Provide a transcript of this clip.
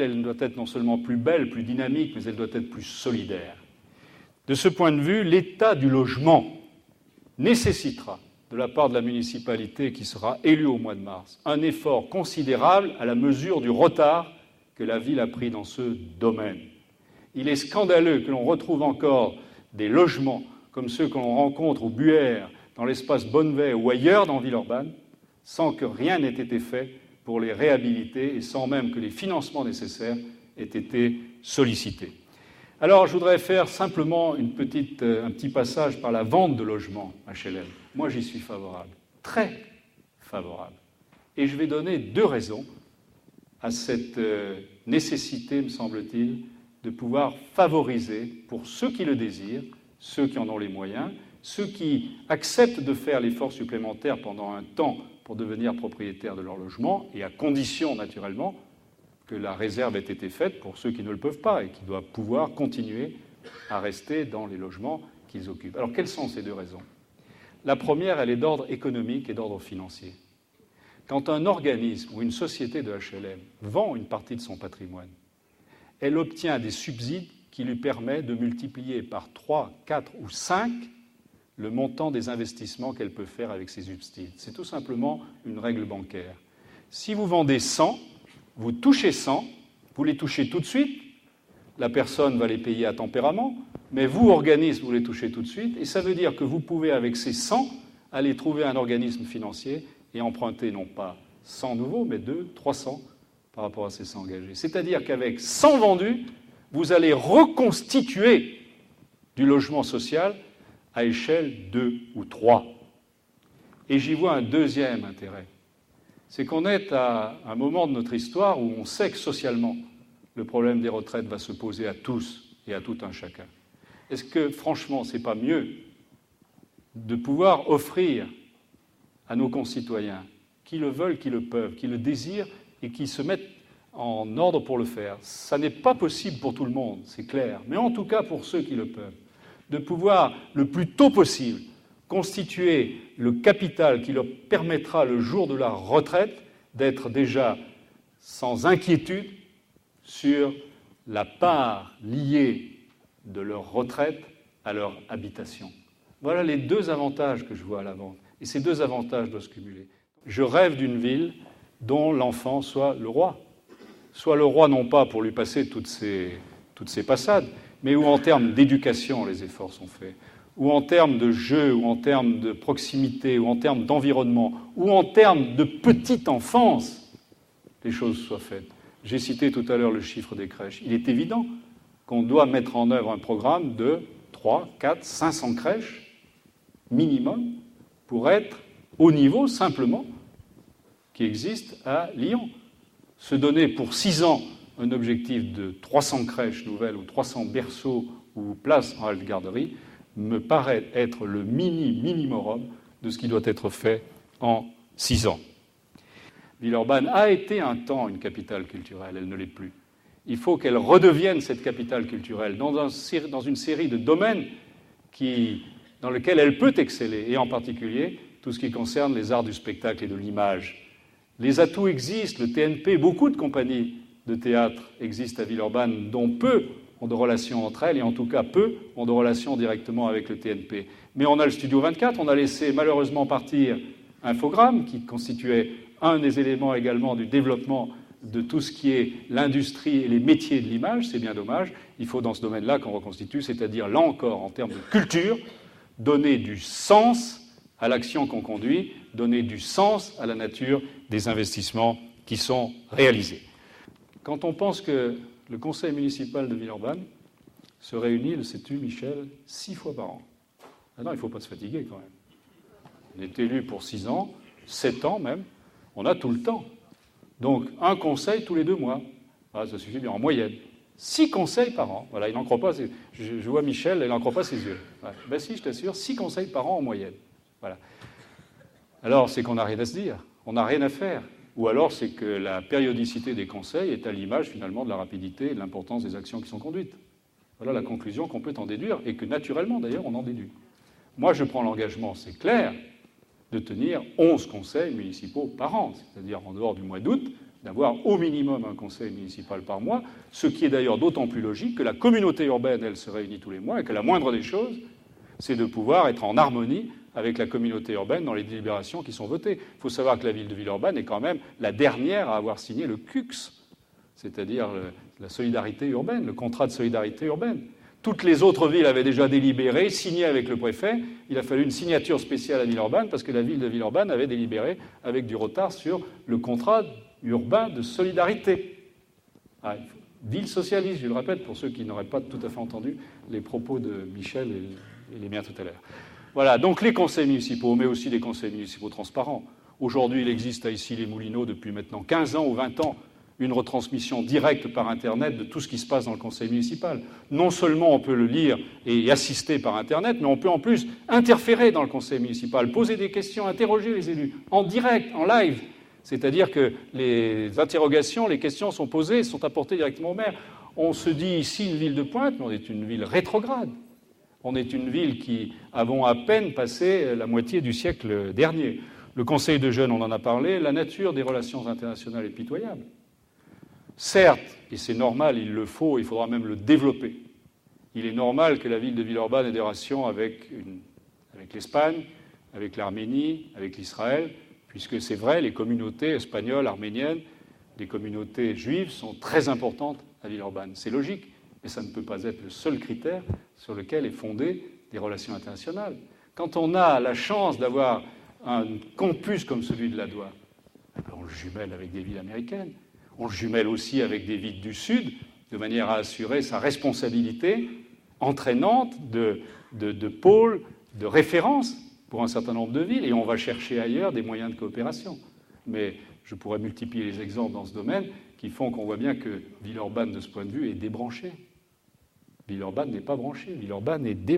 elle doit être non seulement plus belle, plus dynamique, mais elle doit être plus solidaire. De ce point de vue, l'état du logement nécessitera, de la part de la municipalité qui sera élue au mois de mars, un effort considérable à la mesure du retard que la ville a pris dans ce domaine. Il est scandaleux que l'on retrouve encore des logements comme ceux que l'on rencontre au Buer, dans l'espace Bonnevet ou ailleurs dans Villeurbanne, sans que rien n'ait été fait pour les réhabiliter et sans même que les financements nécessaires aient été sollicités. Alors, je voudrais faire simplement un petit passage par la vente de logements HLM. Moi, j'y suis favorable, très favorable. Et je vais donner 2 raisons à cette nécessité, me semble-t-il, de pouvoir favoriser, pour ceux qui le désirent, ceux qui en ont les moyens, ceux qui acceptent de faire l'effort supplémentaire pendant un temps pour devenir propriétaires de leur logement, et à condition, naturellement, que la réserve ait été faite pour ceux qui ne le peuvent pas et qui doivent pouvoir continuer à rester dans les logements qu'ils occupent. Alors, quelles sont ces 2 raisons ? La première, elle est d'ordre économique et d'ordre financier. Quand un organisme ou une société de HLM vend une partie de son patrimoine, elle obtient des subsides qui lui permettent de multiplier par 3, 4 ou 5 le montant des investissements qu'elle peut faire avec ces subsides. C'est tout simplement une règle bancaire. Si vous vendez 100, vous touchez 100, vous les touchez tout de suite, la personne va les payer à tempérament, mais vous, organisme, vous les touchez tout de suite, et ça veut dire que vous pouvez, avec ces 100, aller trouver un organisme financier et emprunter non pas 100 nouveaux, mais 200, 300 par rapport à ces 100 engagés. C'est-à-dire qu'avec 100 vendus, vous allez reconstituer du logement social à échelle 2 ou 3. Et j'y vois un deuxième intérêt. C'est qu'on est à un moment de notre histoire où on sait que socialement, le problème des retraites va se poser à tous et à tout un chacun. Est-ce que, franchement, ce n'est pas mieux de pouvoir offrir à nos concitoyens, qui le veulent, qui le peuvent, qui le désirent et qui se mettent en ordre pour le faire. Ça n'est pas possible pour tout le monde, c'est clair, mais en tout cas pour ceux qui le peuvent, de pouvoir le plus tôt possible constituer le capital qui leur permettra le jour de la retraite d'être déjà sans inquiétude sur la part liée de leur retraite à leur habitation. Voilà les 2 avantages que je vois à la vente. Et ces 2 avantages doivent se cumuler. Je rêve d'une ville dont l'enfant soit le roi. Soit le roi non pas pour lui passer toutes ces passades, mais où en termes d'éducation les efforts sont faits, ou en termes de jeu, ou en termes de proximité, ou en termes d'environnement, ou en termes de petite enfance, les choses soient faites. J'ai cité tout à l'heure le chiffre des crèches. Il est évident qu'on doit mettre en œuvre un programme de 3, 4, 500 crèches minimum pour être au niveau, simplement, qui existe à Lyon. Se donner pour 6 ans un objectif de 300 crèches nouvelles ou 300 berceaux ou places en halte garderie me paraît être le minimum de ce qui doit être fait en 6 ans. Villeurbanne a été un temps une capitale culturelle, elle ne l'est plus. Il faut qu'elle redevienne cette capitale culturelle dans une série de domaines dans lesquels elle peut exceller, et en particulier tout ce qui concerne les arts du spectacle et de l'image. Les atouts existent, le TNP, beaucoup de compagnies de théâtre existent à Villeurbanne, dont peu ont de relations entre elles, et en tout cas peu ont de relations directement avec le TNP. Mais on a le Studio 24, on a laissé malheureusement partir Infogrames, qui constituait un des éléments également du développement de tout ce qui est l'industrie et les métiers de l'image, c'est bien dommage. Il faut dans ce domaine-là qu'on reconstitue, c'est-à-dire là encore en termes de culture, donner du sens à l'action qu'on conduit, donner du sens à la nature des investissements qui sont réalisés. Quand on pense que le conseil municipal de Villeurbanne se réunit, le sais-tu, Michel, 6 fois par an. Ah non, il ne faut pas se fatiguer quand même. On est élu pour 6 ans, 7 ans même, on a tout le temps. Donc, un conseil tous les 2 mois. Ah, ça suffit bien, en moyenne. 6 conseils par an. Voilà, il n'en croit pas. Je vois Michel, il n'en croit pas ses yeux. Ouais. Ben si, je t'assure, 6 conseils par an en moyenne. Voilà. Alors, c'est qu'on n'a rien à se dire, on n'a rien à faire. Ou alors, c'est que la périodicité des conseils est à l'image, finalement, de la rapidité et de l'importance des actions qui sont conduites. Voilà la conclusion qu'on peut en déduire, et que, naturellement, d'ailleurs, on en déduit. Moi, je prends l'engagement, c'est clair, de tenir 11 conseils municipaux par an, c'est-à-dire en dehors du mois d'août, d'avoir au minimum un conseil municipal par mois, ce qui est d'ailleurs d'autant plus logique que la communauté urbaine, elle, se réunit tous les mois et que la moindre des choses, c'est de pouvoir être en harmonie avec la communauté urbaine dans les délibérations qui sont votées. Il faut savoir que la ville de Villeurbanne est quand même la dernière à avoir signé le CUX, c'est-à-dire la solidarité urbaine, le contrat de solidarité urbaine. Toutes les autres villes avaient déjà délibéré, signé avec le préfet. Il a fallu une signature spéciale à Villeurbanne parce que la ville de Villeurbanne avait délibéré avec du retard sur le contrat urbain de solidarité. Ville socialiste, je le répète, pour ceux qui n'auraient pas tout à fait entendu les propos de Michel et les miens tout à l'heure. Voilà, donc les conseils municipaux, mais aussi des conseils municipaux transparents. Aujourd'hui, il existe à Issy-les-Moulineaux depuis maintenant 15 ans ou 20 ans une retransmission directe par Internet de tout ce qui se passe dans le conseil municipal. Non seulement on peut le lire et y assister par Internet, mais on peut en plus interférer dans le conseil municipal, poser des questions, interroger les élus en direct, en live. C'est-à-dire que les interrogations, les questions sont posées, sont apportées directement au maire. On se dit ici une ville de pointe, mais on est une ville rétrograde. On est une ville qui avons à peine passé la moitié du siècle dernier. Le conseil de jeunes, on en a parlé, la nature des relations internationales est pitoyable. Certes, et c'est normal, il le faut, il faudra même le développer. Il est normal que la ville de Villeurbanne ait des relations avec l'Espagne, avec l'Arménie, avec l'Israël, puisque c'est vrai, les communautés espagnoles, arméniennes, les communautés juives sont très importantes à Villeurbanne. C'est logique, mais ça ne peut pas être le seul critère sur lequel est fondée des relations internationales. Quand on a la chance d'avoir un campus comme celui de l'Adoua, on le jumelle avec des villes américaines. On le jumelle aussi avec des villes du Sud, de manière à assurer sa responsabilité entraînante de pôle, de référence pour un certain nombre de villes, et on va chercher ailleurs des moyens de coopération. Mais je pourrais multiplier les exemples dans ce domaine qui font qu'on voit bien que Villeurbanne, de ce point de vue, est débranchée. Villeurbanne n'est pas branchée, Villeurbanne est débranchée.